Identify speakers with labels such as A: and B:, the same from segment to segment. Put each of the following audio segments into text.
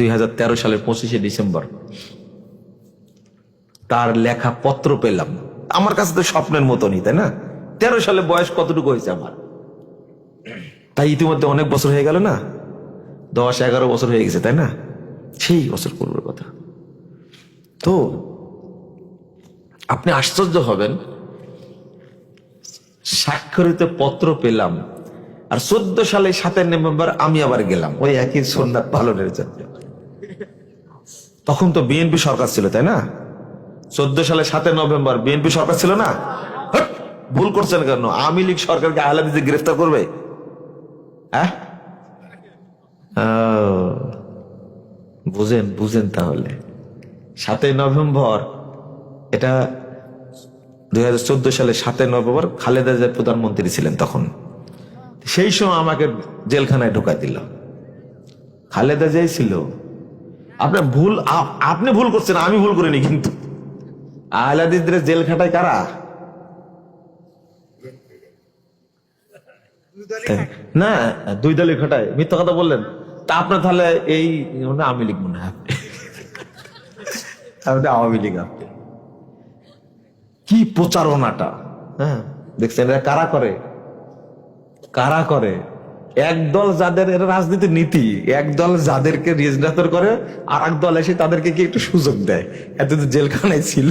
A: 2013 সালের 25শে ডিসেম্বর তার লেখা পত্র পেলাম। আমার কাছে তো স্বপ্নের মতনই, তাই না? 13 সালে বয়স কতটুকু হয়েছে আমার, তাই ইতিমধ্যে অনেক বছর হয়ে গেল না, 10-11 বছর হয়ে গেছে, তাই না? সেই বছর পূর্বের কথা। তো আপনি আশ্চর্য হবেন, স্বাক্ষরিত পত্র পেলাম। আর 14 সালে 7 নভেম্বর আমি আবার গেলাম ওই একই সুন্নাত পালনের জন্য। তখন তো বিএনপি সরকার ছিল, তাই না? 14 সালে 7 নভেম্বর বিএনপি সরকার ছিল না? হট, ভুল করছেন কেন? আওয়ামী লীগ সরকারকে আহলে হাদিসে গ্রেফতার করবে? হ্যাঁ, বুঝেন বুঝেন। তাহলে 7 নভেম্বর, এটা 2014 সালে 7 নভেম্বর খালেদা জিয়া প্রধানমন্ত্রী ছিলেন তখন। সেই সময় আমাকে জেলখানায় ঢোকা দিল, খালেদা জিয়াই ছিল। আপনি ভুল করছেন, আমি ভুল করিনি। কিন্তু আহলে হাদিসদের জেল খাটায় কারা? না, দুই দলই খাটায়। মিথ্যা কথা বললেন। তা আপনার তাহলে এই আওয়ামী লীগ মনে হয়, আওয়ামী লীগ। আপনি কি প্রচারণাটা, হ্যাঁ দেখছেন? এরা কারা করে, কারা করে? একদল যাদের, এরা রাজনীতির নীতি, একদল যাদেরকে রিজনাতর করে, আর এক দল এসে তাদেরকে কি একটু সুযোগ দেয়, এত তো জেলখানায় ছিল,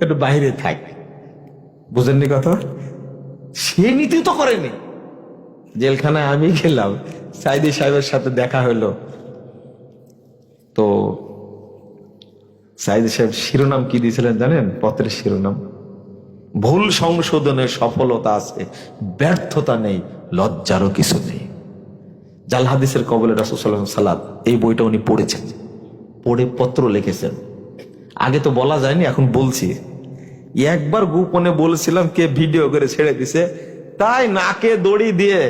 A: একটু বাইরে থাক। বুঝেননি কথা? সে নীতি তো করেনি। জেলখানায় আমি গেলাম, সাইদি সাহেবের সাথে দেখা হলো। তো সাইদি সাহেব শিরোনাম কি দিয়েছিলেন জানেন? পত্রের শিরোনাম, ভুল সংশোধনের সফলতা আছে, ব্যর্থতা নেই, লজ্জারও কিছু নেই। জাল হাদিসের কবলে রাসূল সাল্লাল্লাহু আলাইহি ওয়াসাল্লাম, এই বইটা উনি পড়েছেন, পড়ে পত্র লিখেছেন। আগে তো বলা যায়নি, এখন বলছি। একবার গোপনে বলেছিলাম, কে ভিডিও করে ছেড়ে দিছে, তাই নাকে দড়ি দিয়ে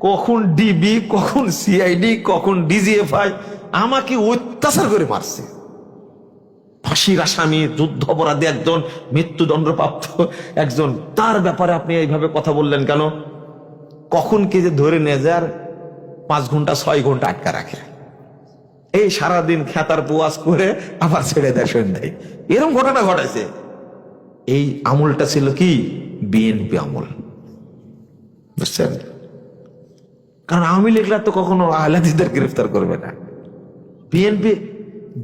A: কখন ডিবি, কখন সিআইডি, কখন ডিজিএফআই আমাকে অত্যাচার করে মারছে। ফাঁসির আসামি, যুদ্ধ অপরাধী একজন, মৃত্যুদণ্ডপ্রাপ্ত একজন, তার ব্যাপারে আপনি এইভাবে কথা বললেন কেন? কখন কে যে ধরে নিয়ে যায়, আর 5 ঘন্টা 6 ঘন্টা আটকা রাখে, এই সারাদিন খেতার পুয়াজ করে আবার ছেড়ে দেয় সন্ধ্যায়। এরকম ঘটনা ঘটাইছে। এই আমলটা ছিল কি? বিএনপি আমল, বুঝছেন? কারণ আওয়ামী লীগরা তো কখনো আহলে হাদিসদের গ্রেফতার করবে না।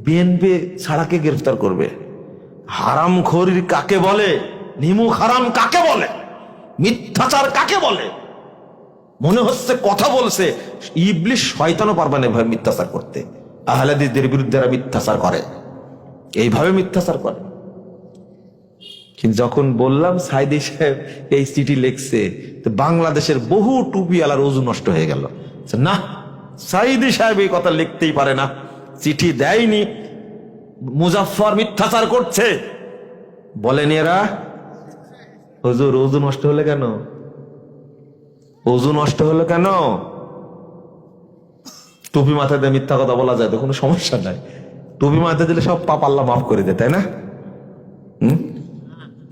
A: বিএনপি ছাড়া কে গ্রেফতার করবে? হারামখোর কাকে বলে, নিমুখ হারাম কাকে বলে, মিথ্যাচার কাকে বলে? মনে হচ্ছে কথা বলছে, ইবলিশ শয়তানও পারবে না এভাবে মিথ্যাচার করতে। আহলে হাদিসদের বিরুদ্ধে মিথ্যাচার করে, এইভাবে মিথ্যাচার করে। কিন্তু যখন বললাম সাইদি সাহেব এই চিঠি লিখছে, তো বাংলাদেশের বহু টুপিওয়ালার ওযু নষ্ট হয়ে গেল। না, সাইদি সাহেব এই কথা লিখতেই পারে না, চিঠি দেয়নি, মুজাফফর মিথ্যাচার করছে বলেনি। এরা হুজুর ওযু নষ্ট হলে কেন? ওযু নষ্ট হলো কেন? টুপি মাথায় দিয়ে মিথ্যা কথা বলা যায় তো কোনো সমস্যা নাই। টুপি মাথায় দিলে সব পাপ আল্লাহ মাফ করে দেয়, তাই না?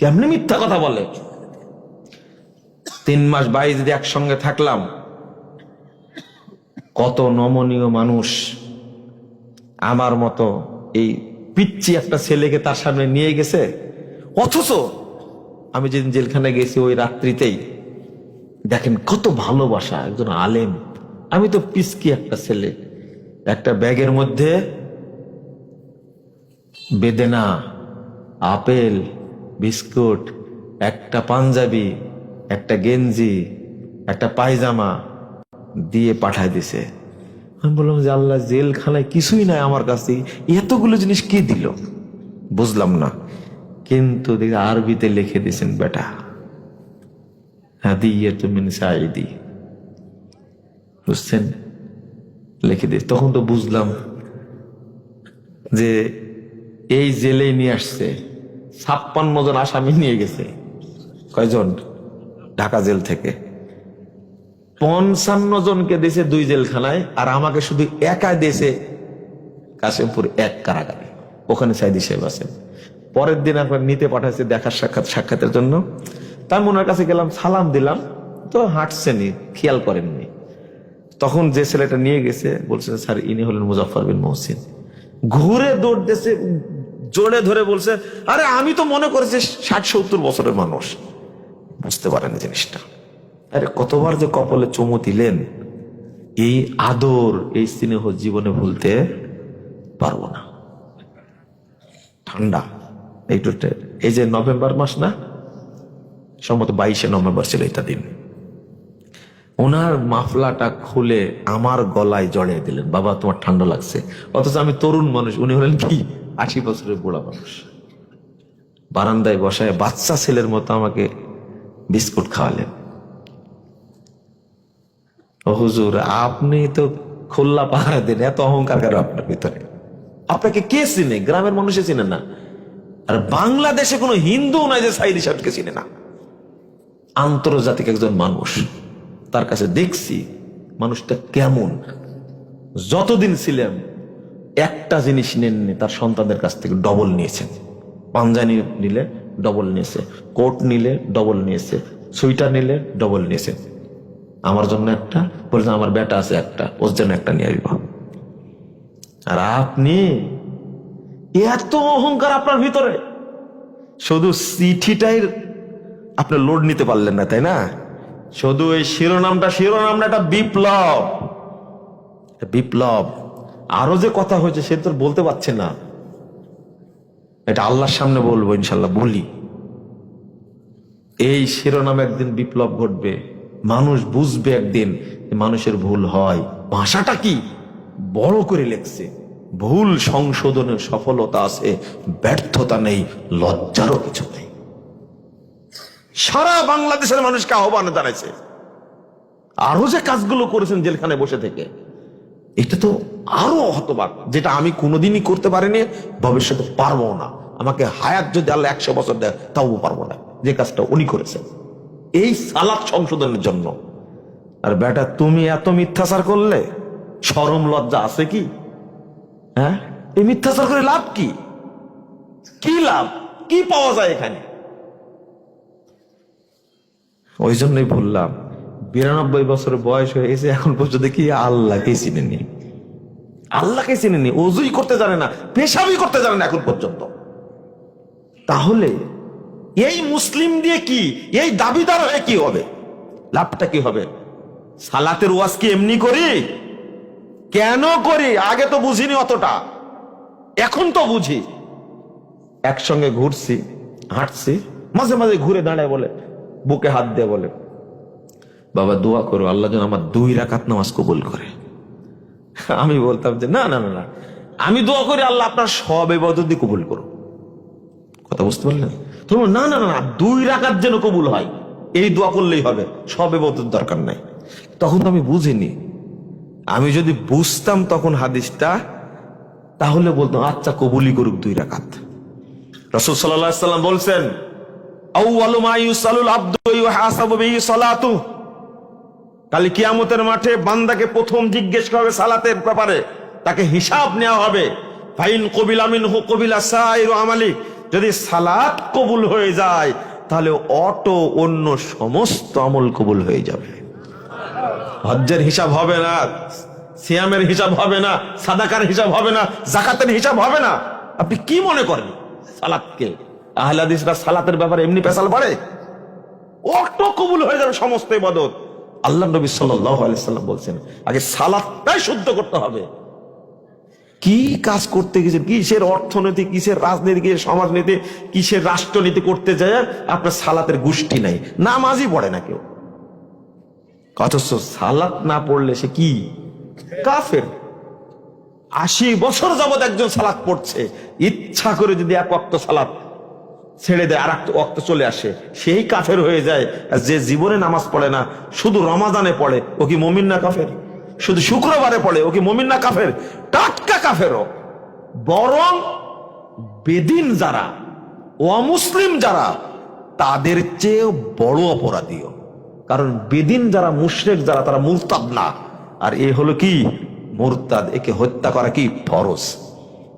A: কেমনে মিথ্যা কথা বলে? 3 মাস 22 দিন একসঙ্গে থাকলাম, কত নমনীয় মানুষ আমার মতো এই পিচ্চি একটা ছেলেকে তার সামনে নিয়ে গেছে। অথচ আমি যেদিন জেলখানায় গেছি ওই রাত্রিতেই দেখেন কত ভালোবাসা, একজন আলেম। আমি তো পিচকি একটা ছেলে, একটা ব্যাগের মধ্যে বেদেনা, আপেল, বিস্কুট, একটা পাঞ্জাবি, একটা গেঞ্জি, একটা পায়জামা দিয়ে পাঠায় দিছে। আমি বললাম যে আল্লাহ, জেলখানায় কিছুই নাই আমার কাছে, এতগুলো জিনিস কে দিল? বুঝলাম না। কিন্তু দেখি আরবিতে লিখে দিয়েছেন, বেটা হাদিয়াতু মিন সাইদি, বুঝছেন? লিখে দিয়েছে। তখন তো বুঝলাম যে এই জেলে নিয়ে আসছে 56 জন আসামি নিয়ে গেছে। কয়জন? ঢাকা জেল থেকে 55 জনকে দিয়েছে 2 জেলখানায়, আর আমাকে শুধু একা দিয়েছে কাশিমপুর 1 কারাগারে। ওখানে সাইদি সাহেব আছেন। পরের দিন একবার নিতে পাঠাইছে দেখার সাক্ষাতের জন্য। তাই ওনার কাছে গেলাম, সালাম দিলাম, তো হাঁটছেনি, খেয়াল করেননি। তখন যে ছেলেটা নিয়ে গেছে বলছে, স্যার ইনি হলেন মুজাফফর বিন মহসিন। ঘুরে দৌড় দিয়েছে, জোরে ধরে বলছে, আরে আমি তো মনে করেছি 60-70 বছরের মানুষ। বুঝতে পারেন জিনিসটা। আরে কতবার যে কপালে চুমু দিলেন, এই আদর, এই স্নেহ জীবনে ভুলতে পারবো না। ঠান্ডা একটু, এই যে নভেম্বর মাস না, সম্ভবত 22শে নভেম্বর ছিল এটা দিন, ওনার মাফলাটা খুলে আমার গলায় জড়িয়ে দিলেন, বাবা তোমার ঠান্ডা লাগছে। অথচ আমি তরুণ মানুষ, উনি হলেন কি 80 বছরের বুড়া মানুষ। বারান্দায় বসায় বাচ্চা ছেলের মতো আমাকে বিস্কুট খাওয়ালেন। ও হুজুর, আপনি তো খোল্লা পাহারা দেন, এত অহংকার কেন আপনার ভিতরে? আপনাকে কে চিনে? গ্রামের মানুষে চিনে না। আর বাংলাদেশে কোনো হিন্দু নাই যে সাইদি সাহেবকে চিনে না। আন্তর্জাতিক একজন মানুষ, তার কাছে দেখছি মানুষটা কেমন। যতদিন ছিলাম একটা জিনিস নেননি, তার সন্তানদের কাছ থেকে ডবল নিয়েছেন। পাঞ্জাবি নিলে ডবল নিয়েছে, কোট নিলে ডবল নিয়েছে, সুইটার নিলে ডবল নিয়েছে। আমার জন্য একটা বলছেন, আমার বেটা আছে একটা, ওর জন্য একটা নিয়ে আসবো। আর আপনি, এত অহংকার আপনার ভিতরে, শুধু চিঠিটাই আপনি লোড নিতে পারলেন না, তাই না? শুধু এই শিরোনামটা একটা বিপ্লব, বিপ্লব। আরো যে কথা হয়েছে সে তো বলতে পারছে না, এটা আল্লাহর সামনে বলবো ইনশাল্লাহ। বলি, এই শিরোনাম একদিন বিপ্লব ঘটবে, মানুষ বুঝবে একদিন মানুষের ভুল হয়। ভাষাটা কি বড় করে লেখছে, ভুল সংশোধনের সফলতা আছে, ব্যর্থতা নেই, লজ্জারও কিছু নেই। সারা বাংলাদেশের মানুষকে আহ্বান জানাইছে। আরো যে কাজগুলো করেছেন জেলখানে বসে থেকে, এটা তো আরো হতবাক, যেটা আমি কোনোদিনই করতে পারিনি, ভবিষ্যতে পারবো না। আমাকে হায়াত যদি আল্লাহ 100 বছর দেয় তাও পারবো না, যে কাজটা উনি করেছেন এই সালাত সংশোধনের জন্য। আর বেটা, তুমি এত মিথ্যাচার করলে শরম লজ্জা আছে কি? হ্যাঁ, এই মিথ্যাচার করে লাভ কি? কি লাভ, কি পাওয়া যায় এখানে? ওই জন্যই বললাম, 92 বছর বয়স হয়ে গেছে, এখন পর্যন্ত কি আল্লাহকে চিনেনি, আল্লাহকে চিনেনি, ওযুই করতে জানে না, পেশাবই করতে জানে না এখন পর্যন্ত। তাহলে এই মুসলিম দিয়ে কি, এই দাবিদার হয়ে কি হবে? লাভটা কি হবে? সালাতের ওয়াজ কি এমনি করি? কেন করি? আগে তো বুঝিনি অতটা, এখন তো বুঝি। একসঙ্গে ঘুরছি, হাঁটছি, মাঝে মাঝে ঘুরে দাঁড়ায় বলে, বুকে হাত দিয়ে বলে, বাবা দোয়া করো আল্লাহ যেন আমার 2 রাকাত নামাজ কবুল করে। আমি বলতাম যে না না না না, আমি দোয়া করি আল্লাহ আপনার সব ইবাদত দিয়ে কবুল করো। কথা বুঝতে পারলেন? তুমি না না না, 2 রাকাত যেন কবুল হয়, এই দোয়া করলেই হবে, সব ইবাদত দরকার নাই। তখন তো আমি বুঝিনি। আমি যদি বুঝতাম তখন হাদিসটা, তাহলে বলতাম আচ্ছা কবুলই করুক 2 রাকাত। রাসূল সাল্লাল্লাহু আলাইহি ওয়াসাল্লাম বলছেন, আউয়ালু মা ইউসালুল আবদু ওয়া ইউহাসাবু বিহি সালাতু। কাল কিয়ামতের মাঠে বান্দাকে প্রথম জিজ্ঞেস করা হবে সালাতের ব্যাপারে, তাকে হিসাব নেওয়া হবে। ফাইন কবিলা মিনহু কবিলা সাইরু আমালি, যদি সালাত কবুল হয়ে যায় তাহলে অটো অন্য সমস্ত আমল কবুল হয়ে যাবে। হজ্জের হিসাব হবে না, সিয়ামের হিসাব হবে না, সাদাকার হিসাব হবে না, যাকাতের হিসাব হবে না। আপনি কি মনে করেন সালাতকে? আহলে হাদিসরা সালাতের ব্যাপারে এমনি পেশাল পারে? অটো কবুল হয়ে যাবে সমস্ত ইবাদত। আল্লাহ নবী সাল্লাল্লাহু আলাইহি সাল্লাম বলছেন, আগে সালাতটাই শুদ্ধ করতে হবে। কি কাজ করতে গেছেন, কিসের অর্থনীতি, কিসের রাজনীতি, কিসের সমাজনীতি, কিসের রাষ্ট্রনীতি করতে যায়, আপনার সালাতের গোষ্ঠী নাই, নামাজই পড়ে না কেউ। অথচ সালাত না পড়লে সে কি কাফের। 80 বছর যাবত একজন সালাত পড়ছে, ইচ্ছা করে যদি এক ওয়াক্ত সালাত ছেড়ে দেয় আর একটা ওয়াক্ত চলে আসে, সেই কাফের হয়ে যায়। যে জীবনে নামাজ পড়ে না, শুধু রমাদানে পড়ে, ও কি মুমিন না কাফের? শুধু শুক্রবারে পড়ে, ও কি মুমিন না কাফের? টাটকা কাফেরও। বরং বেদিন যারা, অমুসলিম যারা, তাদের চেয়ে বড় অপরাধীও। কারণ বেদিন যারা, মুশরিক যারা, তারা মুরতাদ না, আর এ হলো কি মুরতাদ। একে হত্যা করা কি ফরজ।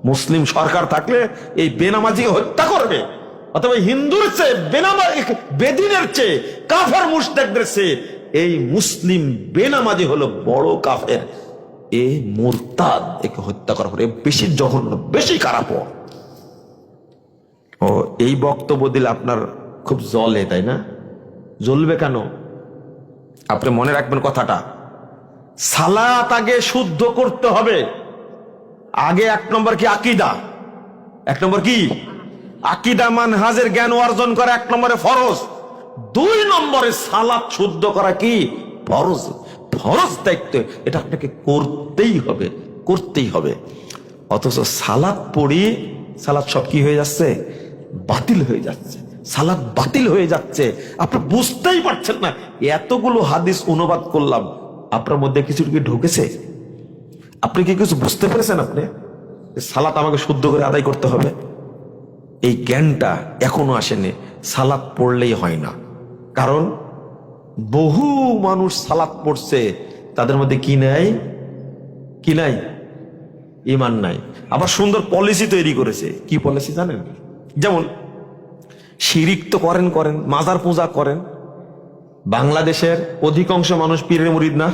A: মুসলিম সরকার থাকলে এই বেনামাজি হত্যা করবে, অথবা হিন্দুর চেয়ে বেদিনের চেয়ে, কাফের মুশরিকদের চেয়ে এই মুসলিম বেনামাজি হলো বড় কাফের, এ মুরতাদ, একে হত্যা করা পরে বেশি জঘন্য, বেশি খারাপ। ও এই বক্তব্য দিলে আপনার খুব জ্বলে, তাই না? জ্বলবে কেন? আপনি মনে রাখবেন কথাটা, সালাত আগে শুদ্ধ করতে হবে। আগে 1 নম্বর কি আকীদা, 1 নম্বর কি আকীদা, মানহাজের জ্ঞান অর্জন করা 1 নম্বরে ফরজ। 2 নম্বরে সালাত শুদ্ধ করা কি ফরজ, ফরজ দায়িত্ব, এটা আপনাকে করতেই হবে, করতেই হবে। অথচ সালাত পড়ি, সালাত সব কি হয়ে যাচ্ছে, বাতিল হয়ে যাচ্ছে, সালাত বাতিল হয়ে যাচ্ছে। আপনি বুঝতেই পারছেন না। এতগুলো হাদিস অনুবাদ করলাম, আপনার মধ্যে কিছু কি ঢুকেছে? আপনি কি কিছু বুঝতে পেরেছেন? আপনি সালাত আমাকে শুদ্ধ করে আদায় করতে হবে, এই জ্ঞানটা এখনো আসেনি। সালাত পড়লেই হয় না, কারণ বহু মানুষ সালাত পড়ছে, তাদের মধ্যে কি নাই, কি নাই, ঈমান নাই। আবার সুন্দর পলিসি তৈরি করেছে। কি পলিসি জানেন? যেমন শিরিক তো করেন, মাজার পূজা করেন। বাংলাদেশের অধিকাংশ মানুষ পীরের মুরিদ না,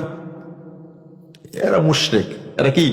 A: এরা মুশরিক। এরা কি?